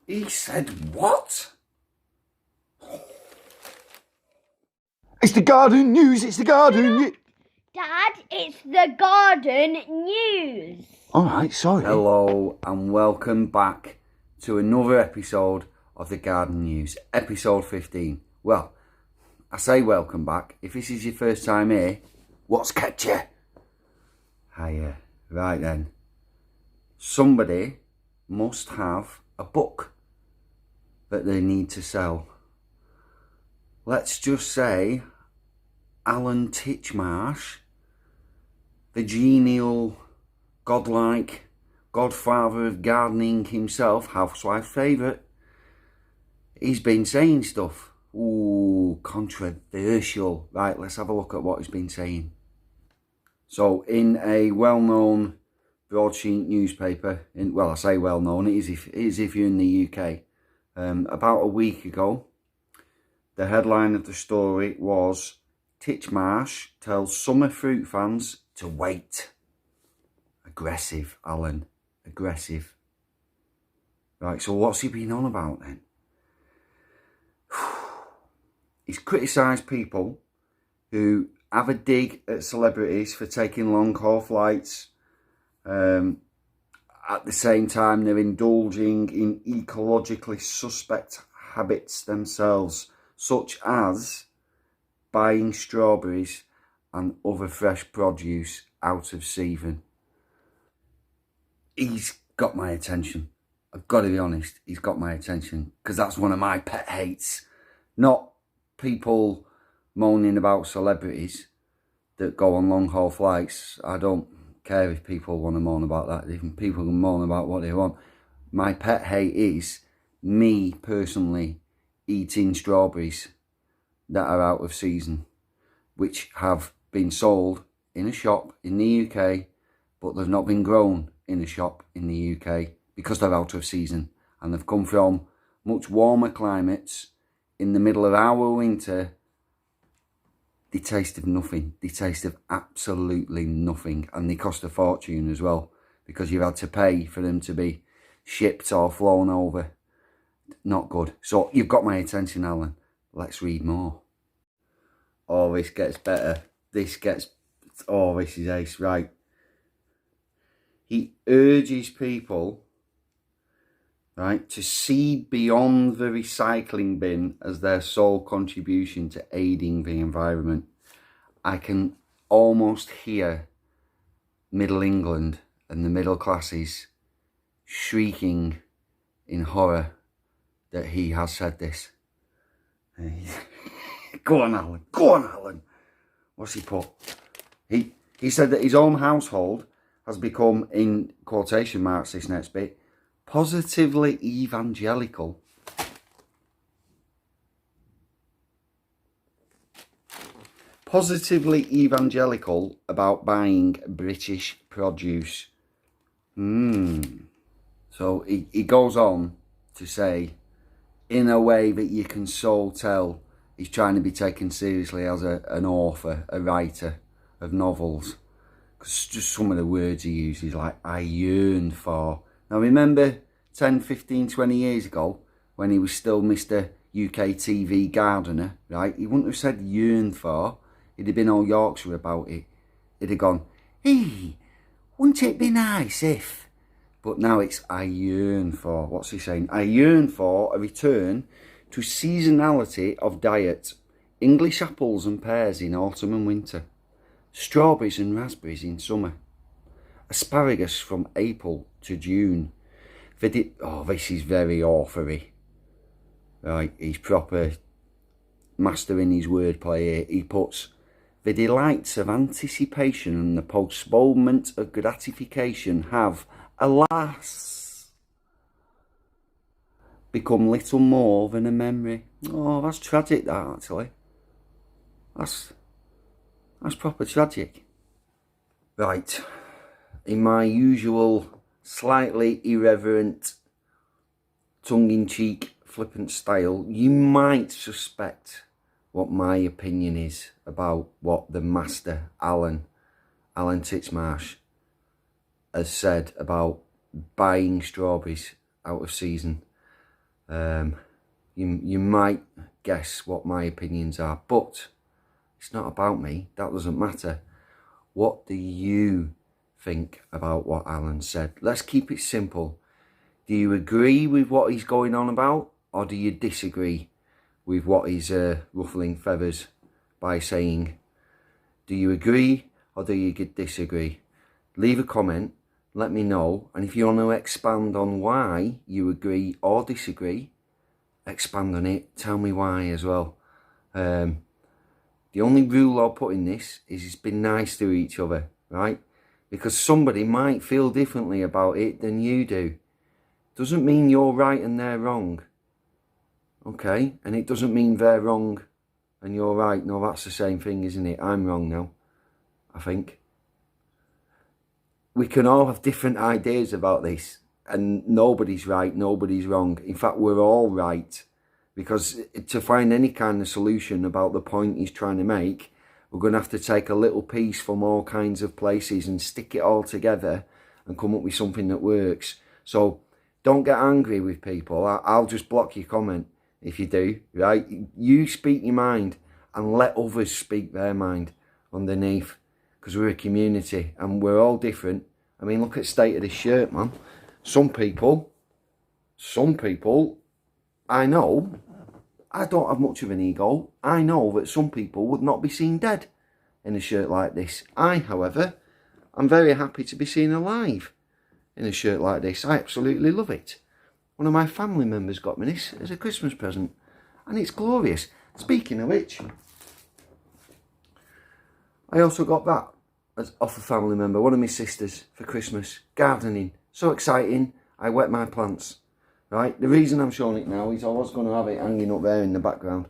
He said what? It's the garden news, it's the garden news. Dad, it's the garden news. Alright, sorry. Hello and welcome back to another episode of the Garden News, episode 15. Well, I say welcome back. If this is your first time here, what's kept you? Hiya. Right then. Somebody must have a book that they need to sell. Let's just say Alan TitchMOUTH, the genial, godlike godfather of gardening himself, housewife's favourite, he's been saying stuff. Ooh, controversial. Right, let's have a look at what he's been saying. So, in a well-known broadsheet newspaper, well, I say well-known, it is if you're in the UK, about a week ago, the headline of the story was, TitchMOUTH tells summer fruit fans to wait. Aggressive, Alan. Aggressive. Right, so what's he been on about then? He's criticised people who have a dig at celebrities for taking long haul flights. At the same time, they're indulging in ecologically suspect habits themselves, such as buying strawberries and other fresh produce out of season. He's got my attention. I've got to be honest, he's got my attention, because that's one of my pet hates. Not people moaning about celebrities that go on long haul flights. I don't care if people want to moan about that. Even people can moan about what they want. My pet hate is me personally eating strawberries that are out of season, which have been sold in a shop in the UK, but they've not been grown in a shop in the UK because they're out of season, and they've come from much warmer climates in the middle of our winter. They taste of nothing. They taste of absolutely nothing, and they cost a fortune as well, because you've had to pay for them to be shipped or flown over. Not good. So you've got my attention, Alan. Let's read more. Oh, this gets better. This is ace. Right. He urges people, right, to see beyond the recycling bin as their sole contribution to aiding the environment. I can almost hear Middle England and the middle classes shrieking in horror that he has said this. Go on, Alan. Go on, Alan. What's he put? He said that his own household has become, in quotation marks this next bit, positively evangelical. Positively evangelical about buying British produce. So he goes on to say, in a way that you can so tell he's trying to be taken seriously as an author, a writer of novels. Because just some of the words he uses, like, I yearned for. Now remember 10, 15, 20 years ago, when he was still Mr. UK TV gardener, right? He wouldn't have said yearned for. He'd have been all Yorkshire about it. He'd have gone, hey, wouldn't it be nice if... But now it's I yearn for. What's he saying? I yearn for a return to seasonality of diet. English apples and pears in autumn and winter. Strawberries and raspberries in summer. Asparagus from April to June. Oh, this is very authory. Right, he's proper mastering his wordplay here. He puts, the delights of anticipation and the postponement of gratification have, alas, become little more than a memory. Oh, that's tragic, that, actually. That's proper tragic. Right, in my usual slightly irreverent, tongue-in-cheek, flippant style, you might suspect what my opinion is about what the master, Alan TitchMOUTH, has said about buying strawberries out of season. You might guess what my opinions are, but it's not about me. That doesn't matter. What do you think about what Alan said? Let's keep it simple. Do you agree with what he's going on about, or do you disagree with what he's ruffling feathers by saying? Do you agree or do you disagree? Leave a comment, let me know, and if you want to expand on why you agree or disagree, expand on it, tell me why as well. The only rule I'll put in this is it's been nice to each other, right? Because somebody might feel differently about it than you do. Doesn't mean you're right and they're wrong. Okay? And it doesn't mean they're wrong and you're right. No, that's the same thing, isn't it? I'm wrong now, I think. We can all have different ideas about this, and nobody's right, nobody's wrong. In fact, we're all right, because to find any kind of solution about the point he's trying to make, we're going to have to take a little piece from all kinds of places and stick it all together and come up with something that works. So don't get angry with people. I'll just block your comment if you do, right? You speak your mind and let others speak their mind underneath, because we're a community and we're all different. I mean, look at the state of this shirt, man. Some people, I know, I don't have much of an ego. I know that some people would not be seen dead in a shirt like this. I, however, I'm very happy to be seen alive in a shirt like this. I absolutely love it. One of my family members got me this as a Christmas present, and it's glorious. Speaking of which, I also got that as off a family member, one of my sisters, for Christmas. Gardening, so exciting. I wet my plants, right? The reason I'm showing it now is I was going to have it hanging up there in the background,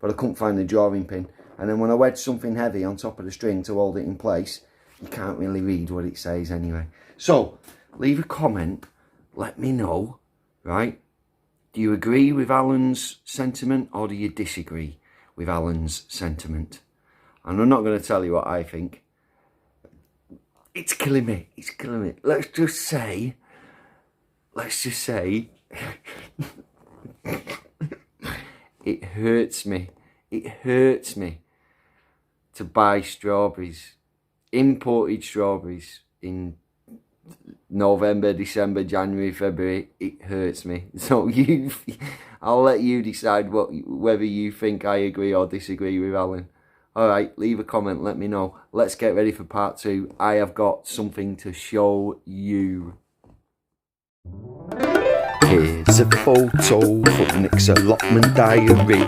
but I couldn't find the drawing pin. And then when I wedged something heavy on top of the string to hold it in place, you can't really read what it says anyway. So, leave a comment, let me know, right? Do you agree with Alan's sentiment, or do you disagree with Alan's sentiment? And I'm not going to tell you what I think. It's killing me. It's killing me. Let's just say, it hurts me. It hurts me to buy strawberries, imported strawberries in November, December, January, February. It hurts me. So I'll let you decide whether you think I agree or disagree with Alan. Alright, leave a comment, let me know. Let's get ready for part 2. I have got something to show you. Here's a photo from Nick's allotment diary.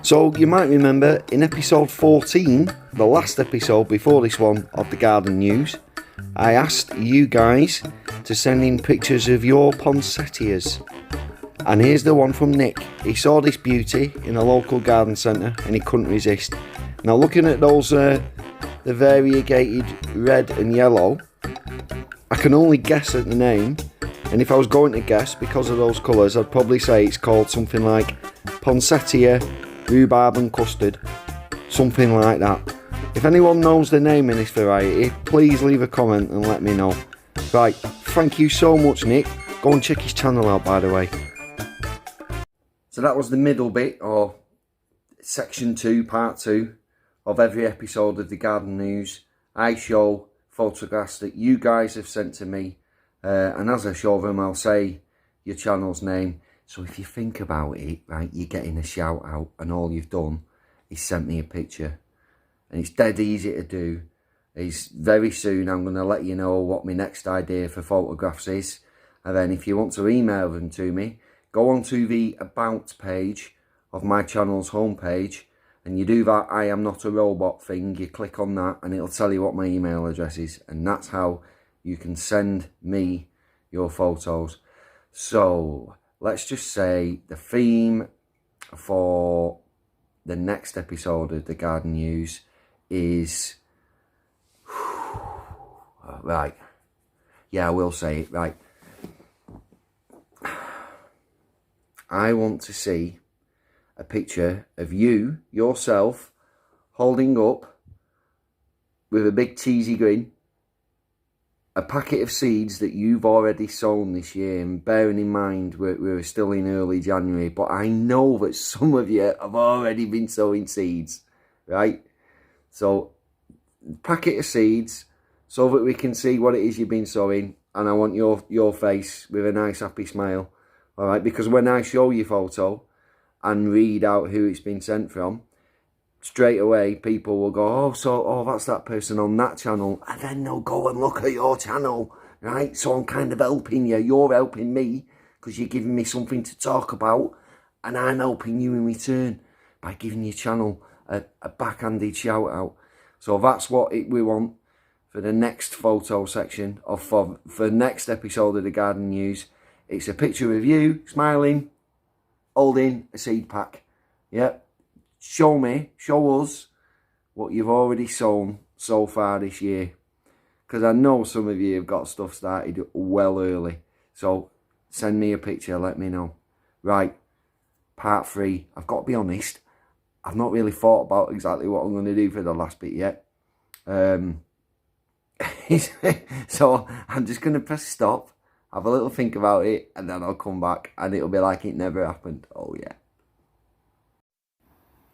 So you might remember in episode 14, the last episode before this one of the garden news, I asked you guys to send in pictures of your poinsettias. And here's the one from Nick. He saw this beauty in a local garden centre and he couldn't resist. Now looking at those, the variegated red and yellow, I can only guess at the name. And if I was going to guess, because of those colours, I'd probably say it's called something like Poinsettia, Rhubarb and Custard. Something like that. If anyone knows the name of this variety, please leave a comment and let me know. Right, thank you so much, Nick. Go and check his channel out, by the way. So that was the middle bit, or section 2, part 2 of every episode of the garden news. I show photographs that you guys have sent to me, and as I show them, I'll say your channel's name. So if you think about it, right, you're getting a shout out, and all you've done is sent me a picture. And it's dead easy to do. Is very soon I'm going to let you know what my next idea for photographs is. And then if you want to email them to me, go onto the About page of my channel's homepage, and you do that I am not a robot thing. You click on that and it'll tell you what my email address is, and that's how you can send me your photos. So let's just say the theme for the next episode of the garden news is right, yeah, I will say it, right. I want to see a picture of you, yourself, holding up with a big cheesy grin, a packet of seeds that you've already sown this year, and bearing in mind we're still in early January, but I know that some of you have already been sowing seeds, right? So packet of seeds so that we can see what it is you've been sowing, and I want your face with a nice happy smile, all right? Because when I show you photo and read out who it's been sent from, straight away people will go, oh, that's that person on that channel, and then they'll go and look at your channel, right? So I'm kind of helping you, you're helping me, because you're giving me something to talk about, and I'm helping you in return by giving your channel a backhanded shout out. So that's what we want for the next photo section, or for the next episode of the Garden News. It's a picture of you smiling, holding a seed pack. Yep. Show us what you've already sown so far this year. Because I know some of you have got stuff started well early. So send me a picture, let me know. Right, part 3. I've got to be honest, I've not really thought about exactly what I'm going to do for the last bit yet. So I'm just going to press stop, have a little think about it, and then I'll come back and it'll be like it never happened. Oh yeah.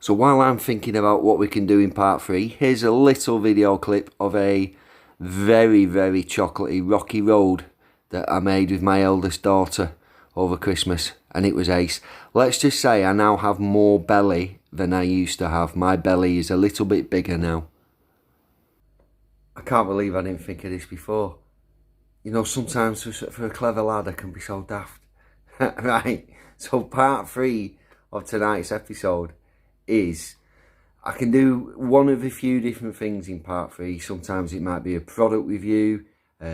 So while I'm thinking about what we can do in part 3, here's a little video clip of a very, very chocolatey rocky road that I made with my eldest daughter over Christmas, and it was ace. Let's just say I now have more belly than I used to have. My belly is a little bit bigger now. I can't believe I didn't think of this before. You know, sometimes for a clever lad I can be so daft. Right, so part 3 of tonight's episode is I can do one of a few different things in part 3. Sometimes it might be a product review,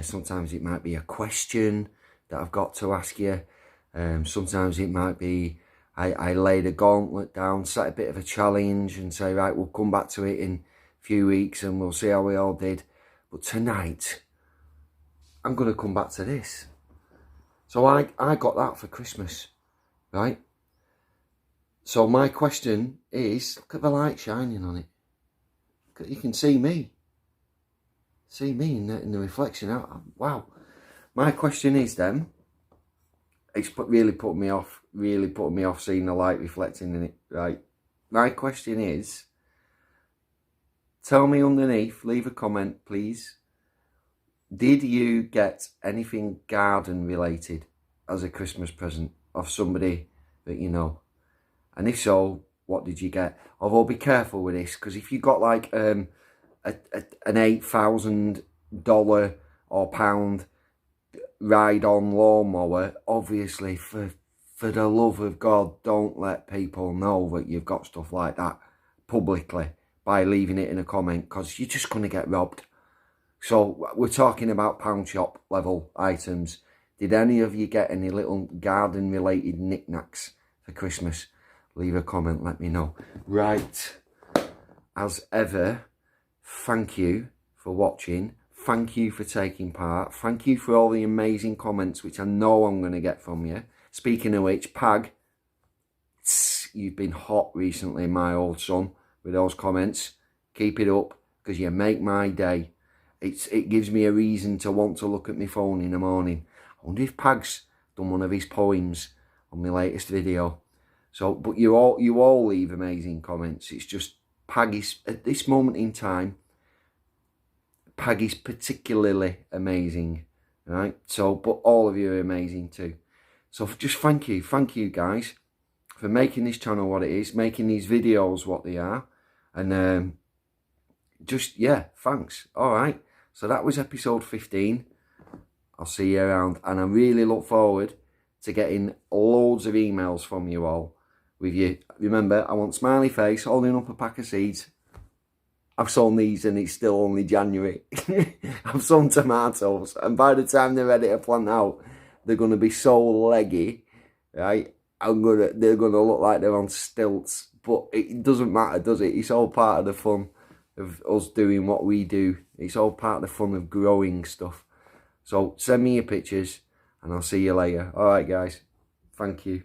sometimes it might be a question that I've got to ask you, sometimes it might be I laid a gauntlet down, set a bit of a challenge and say, right, we'll come back to it in a few weeks and we'll see how we all did. But tonight I'm going to come back to this. So I got that for Christmas, right? So my question is, look at the light shining on it. You can see me. See me in the reflection. Wow. My question is then, it's really put me off seeing the light reflecting in it, right? My question is, tell me underneath, leave a comment please. Did you get anything garden related as a Christmas present of somebody that you know? And if so, what did you get? Although be careful with this, because if you got like an $8,000 or pound ride-on lawnmower, obviously for the love of God, don't let people know that you've got stuff like that publicly by leaving it in a comment, because you're just going to get robbed. So we're talking about pound shop level items. Did any of you get any little garden related knickknacks for Christmas? Leave a comment, let me know. Right, as ever, thank you for watching. Thank you for taking part. Thank you for all the amazing comments, which I know I'm going to get from you. Speaking of which, Pag, you've been hot recently, my old son, with those comments. Keep it up, because you make my day. It gives me a reason to want to look at my phone in the morning. I wonder if Pag's done one of his poems on my latest video. So, but you all leave amazing comments. It's just Pag is, at this moment in time, Pag is particularly amazing, right? So, but all of you are amazing too. So just thank you guys for making this channel what it is, making these videos what they are, and just, yeah, thanks. All right, so that was episode 15. I'll see you around, and I really look forward to getting loads of emails from you all. With you, remember, I want smiley face holding up a pack of seeds. I've sown these and it's still only January. I've sown tomatoes, and by the time they're ready to plant out, they're going to be so leggy, right? They're gonna look like they're on stilts, but it doesn't matter, does it? It's all part of the fun of us doing what we do. It's all part of the fun of growing stuff. So send me your pictures and I'll see you later. All right, guys. Thank you.